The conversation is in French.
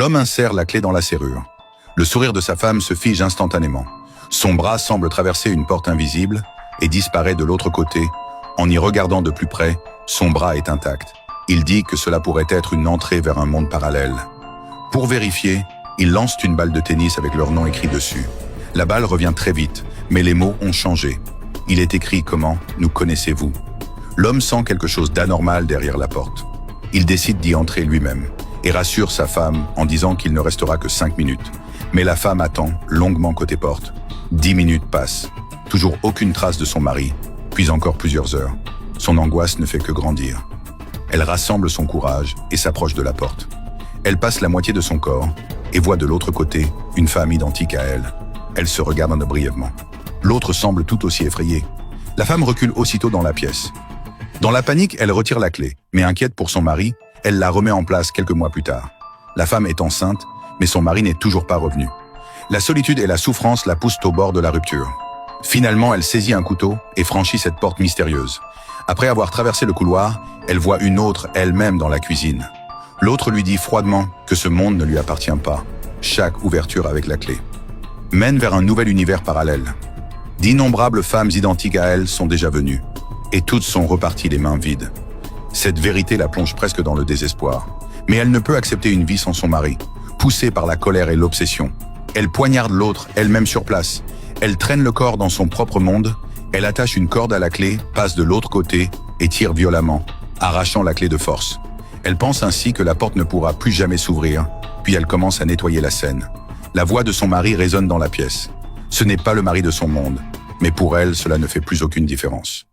L'homme insère la clé dans la serrure. Le sourire de sa femme se fige instantanément. Son bras semble traverser une porte invisible et disparaît de l'autre côté. En y regardant de plus près, son bras est intact. Il dit que cela pourrait être une entrée vers un monde parallèle. Pour vérifier, il lance une balle de tennis avec leur nom écrit dessus. La balle revient très vite, mais les mots ont changé. Il est écrit comment « Nous connaissez-vous ». L'homme sent quelque chose d'anormal derrière la porte. Il décide d'y entrer lui-même et rassure sa femme en disant qu'il ne restera que 5 minutes. Mais la femme attend longuement côté porte. 10 minutes passent. Toujours aucune trace de son mari, puis encore plusieurs heures. Son angoisse ne fait que grandir. Elle rassemble son courage et s'approche de la porte. Elle passe la moitié de son corps et voit de l'autre côté une femme identique à elle. Elle se regarde brièvement. L'autre semble tout aussi effrayée. La femme recule aussitôt dans la pièce. Dans la panique, elle retire la clé, mais inquiète pour son mari, elle la remet en place quelques mois plus tard. La femme est enceinte, mais son mari n'est toujours pas revenu. La solitude et la souffrance la poussent au bord de la rupture. Finalement, elle saisit un couteau et franchit cette porte mystérieuse. Après avoir traversé le couloir, elle voit une autre elle-même dans la cuisine. L'autre lui dit froidement que ce monde ne lui appartient pas. Chaque ouverture avec la clé mène vers un nouvel univers parallèle. D'innombrables femmes identiques à elle sont déjà venues, et toutes sont reparties les mains vides. Cette vérité la plonge presque dans le désespoir. Mais elle ne peut accepter une vie sans son mari. Poussée par la colère et l'obsession, elle poignarde l'autre, elle-même sur place. Elle traîne le corps dans son propre monde, elle attache une corde à la clé, passe de l'autre côté et tire violemment, arrachant la clé de force. Elle pense ainsi que la porte ne pourra plus jamais s'ouvrir, puis elle commence à nettoyer la scène. La voix de son mari résonne dans la pièce. Ce n'est pas le mari de son monde, mais pour elle, cela ne fait plus aucune différence.